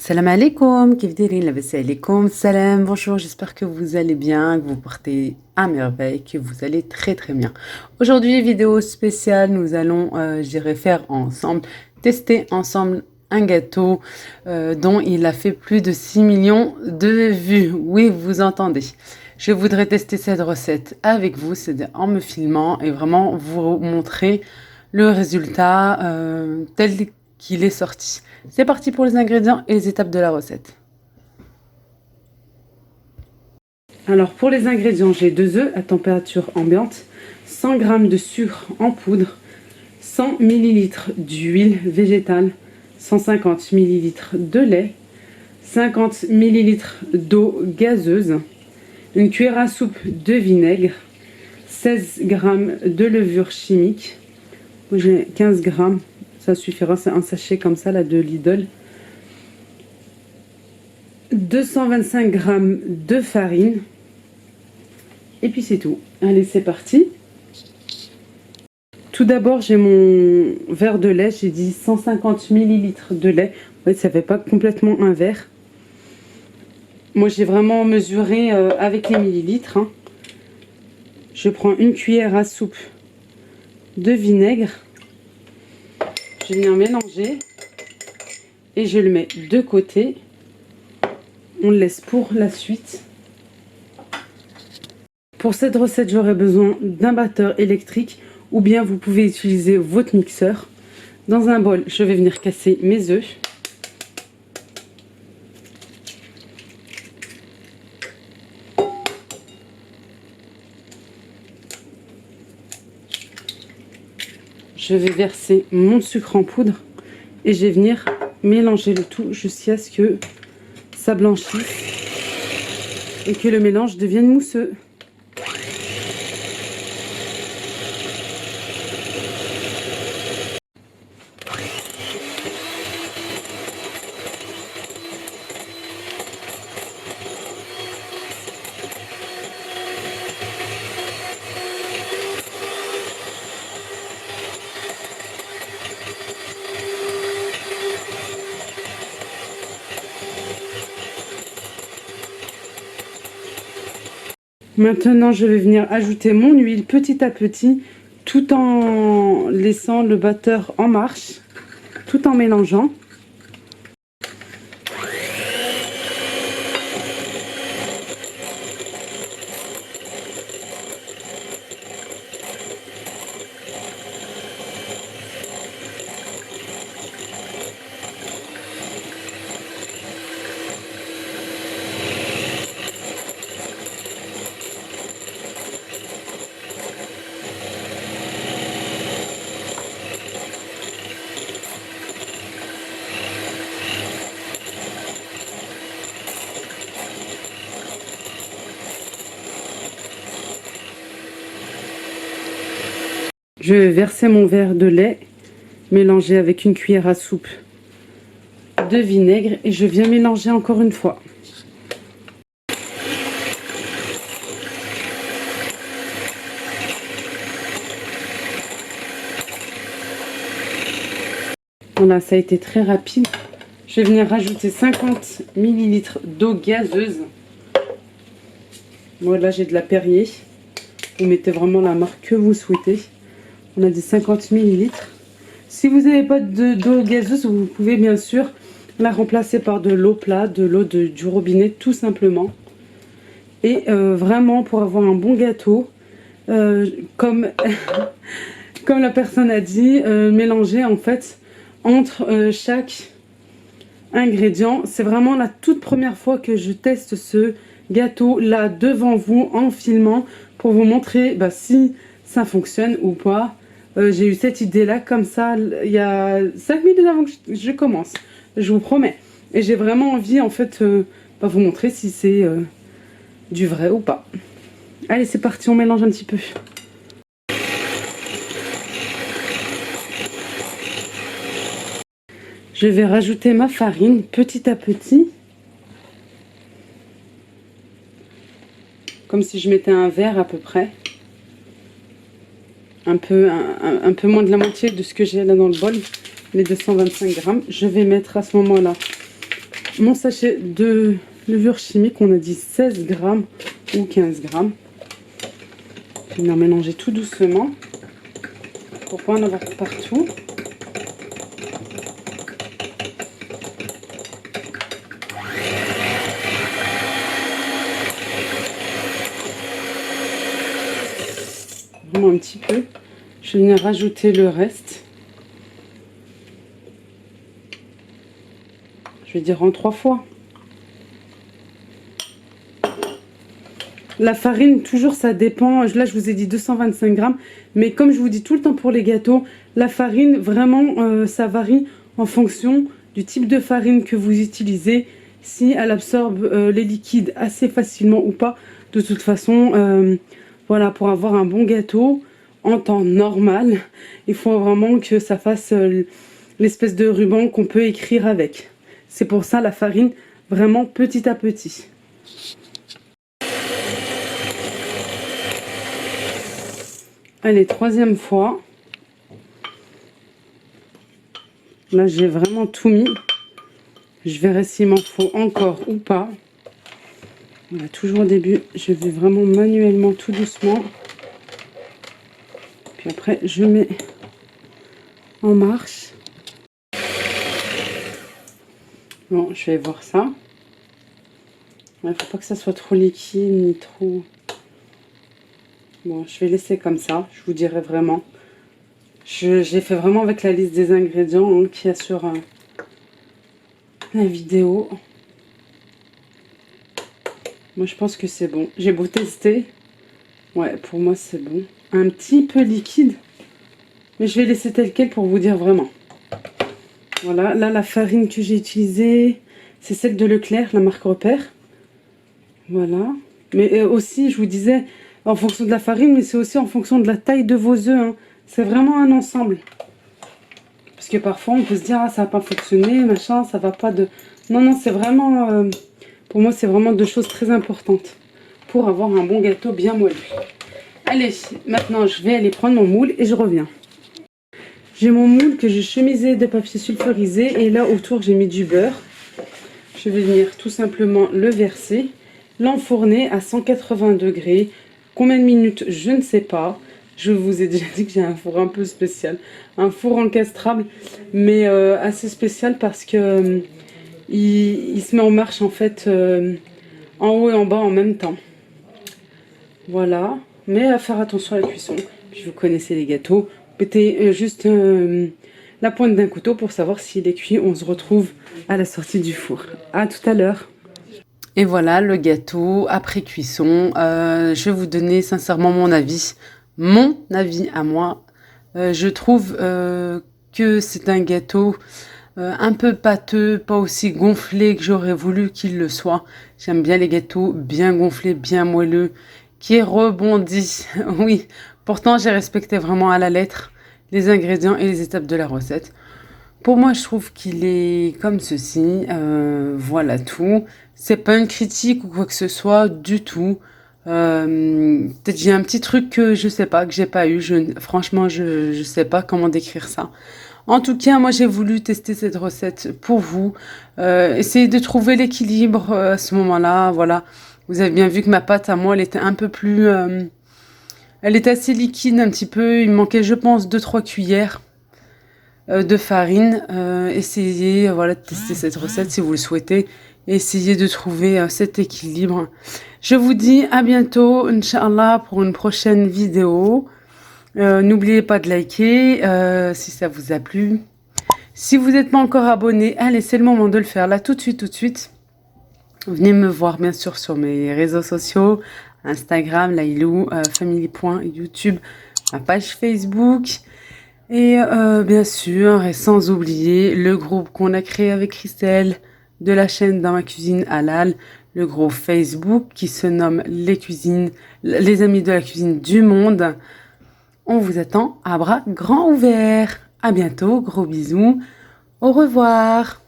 Salam alaikum, kif dirin, labas alaikum, salam, bonjour, j'espère que vous allez bien, que vous portez à merveille, que vous allez très très bien. Aujourd'hui, vidéo spéciale, nous allons, faire ensemble, tester ensemble un gâteau dont il a fait plus de 6 millions de vues. Oui, vous entendez. Je voudrais tester cette recette avec vous, c'est en me filmant et vraiment vous montrer le résultat tel qu'il est sorti. C'est parti pour les ingrédients et les étapes de la recette. Alors pour les ingrédients, j'ai 2 œufs à température ambiante, 100 g de sucre en poudre, 100 ml d'huile végétale, 150 ml de lait, 50 ml d'eau gazeuse, une cuillère à soupe de vinaigre, 16 g de levure chimique, moi j'ai 15 g, ça suffira, c'est un sachet comme ça là de Lidl, 225 g de farine, et puis c'est tout. Allez, c'est parti. Tout d'abord, j'ai mon verre de lait, j'ai dit 150 ml de lait. Oui, ça fait pas complètement un verre. Moi, j'ai vraiment mesuré avec les millilitres. Hein. Je prends une cuillère à soupe de vinaigre. Je viens mélanger et je le mets de côté. On le laisse pour la suite. Pour cette recette, j'aurai besoin d'un batteur électrique ou bien vous pouvez utiliser votre mixeur. Dans un bol, je vais venir casser mes œufs. Je vais verser mon sucre en poudre et je vais venir mélanger le tout jusqu'à ce que ça blanchisse et que le mélange devienne mousseux. Maintenant, je vais venir ajouter mon huile petit à petit, tout en laissant le batteur en marche, tout en mélangeant. Je vais verser mon verre de lait mélangé avec une cuillère à soupe de vinaigre et je viens mélanger encore une fois. Voilà, ça a été très rapide. Je vais venir rajouter 50 ml d'eau gazeuse. Voilà, j'ai de la Perrier. Vous mettez vraiment la marque que vous souhaitez. On a dit 50 ml. Si vous n'avez pas d'eau gazeuse, vous pouvez bien sûr la remplacer par de l'eau plate, de l'eau du robinet, tout simplement. Et vraiment, pour avoir un bon gâteau, comme, comme la personne a dit, mélanger en fait entre chaque ingrédient. C'est vraiment la toute première fois que je teste ce gâteau là devant vous en filmant pour vous montrer si ça fonctionne ou pas. J'ai eu cette idée là comme ça il y a 5 minutes avant que je commence, je vous promets, et j'ai vraiment envie en fait vous montrer si c'est du vrai ou pas. Allez, c'est parti, on mélange un petit peu. Je vais rajouter ma farine petit à petit, comme si je mettais un verre à peu près. Un peu moins de la moitié de ce que j'ai là dans le bol, les 225 grammes. Je vais mettre à ce moment-là mon sachet de levure chimique. On a dit 16 grammes ou 15 grammes. Je vais venir mélanger tout doucement pour pas en avoir partout. Vraiment un petit peu. Je vais venir rajouter le reste. Je vais dire en 3 fois. La farine, toujours ça dépend. Là, je vous ai dit 225 grammes. Mais comme je vous dis tout le temps pour les gâteaux, la farine, vraiment, ça varie en fonction du type de farine que vous utilisez. Si elle absorbe les liquides assez facilement ou pas. De toute façon, voilà, pour avoir un bon gâteau en temps normal, il faut vraiment que ça fasse l'espèce de ruban qu'on peut écrire avec. C'est pour ça la farine, vraiment petit à petit. Allez, 3e fois. Là, j'ai vraiment tout mis. Je verrai s'il m'en faut encore ou pas. Voilà, toujours au début, je vais vraiment manuellement, tout doucement. Puis après, je mets en marche. Bon, je vais voir ça. Il ne faut pas que ça soit trop liquide ni trop... Bon, je vais laisser comme ça. Je vous dirai vraiment. J'ai fait vraiment avec la liste des ingrédients qu'il y a sur la vidéo. Moi, je pense que c'est bon. J'ai beau tester. Ouais, pour moi, c'est bon. Un petit peu liquide. Mais je vais laisser tel quel pour vous dire vraiment. Voilà, là, la farine que j'ai utilisée, c'est celle de Leclerc, la marque Repère. Voilà. Mais aussi, je vous disais, en fonction de la farine, mais c'est aussi en fonction de la taille de vos œufs. Hein. C'est vraiment un ensemble. Parce que parfois, on peut se dire, ah, ça va pas fonctionner, machin, ça va pas de... Non, non, c'est vraiment... pour moi, c'est vraiment 2 choses très importantes pour avoir un bon gâteau bien moelleux. Allez, maintenant, je vais aller prendre mon moule et je reviens. J'ai mon moule que j'ai chemisé de papier sulfurisé et là, autour, j'ai mis du beurre. Je vais venir tout simplement le verser, l'enfourner à 180 degrés. Combien de minutes, je ne sais pas. Je vous ai déjà dit que j'ai un four un peu spécial. Un four encastrable, mais assez spécial parce que il se met en marche en fait en haut et en bas en même temps. Voilà. Mais à faire attention à la cuisson. Puis vous connaissez les gâteaux. Mettez juste la pointe d'un couteau pour savoir s'il est cuit. On se retrouve à la sortie du four. À tout à l'heure. Et voilà le gâteau après cuisson. Je vais vous donner sincèrement mon avis. Mon avis à moi. Je trouve que c'est un gâteau un peu pâteux, pas aussi gonflé que j'aurais voulu qu'il le soit. J'aime bien les gâteaux bien gonflés, bien moelleux, qui rebondissent. Oui, pourtant j'ai respecté vraiment à la lettre les ingrédients et les étapes de la recette. Pour moi, je trouve qu'il est comme ceci. Voilà tout. C'est pas une critique ou quoi que ce soit du tout. Peut-être j'ai un petit truc que je sais pas, que j'ai pas eu. Franchement, je sais pas comment décrire ça. En tout cas, moi j'ai voulu tester cette recette pour vous. Essayer de trouver l'équilibre à ce moment-là. Voilà. Vous avez bien vu que ma pâte à moi, elle était un peu plus... elle était assez liquide un petit peu. Il me manquait, je pense, 2-3 cuillères de farine. Essayez voilà, de tester cette recette si vous le souhaitez. Essayez de trouver cet équilibre. Je vous dis à bientôt, Inch'Allah, pour une prochaine vidéo. N'oubliez pas de liker si ça vous a plu. Si vous n'êtes pas encore abonné, allez, c'est le moment de le faire là tout de suite, tout de suite. Venez me voir bien sûr sur mes réseaux sociaux, Instagram, Lailou, family.youtube, ma page Facebook. Et bien sûr, et sans oublier le groupe qu'on a créé avec Christelle de la chaîne Dans ma cuisine halal, le groupe Facebook qui se nomme les amis de la cuisine du monde. On vous attend à bras grands ouverts. À bientôt, gros bisous. Au revoir.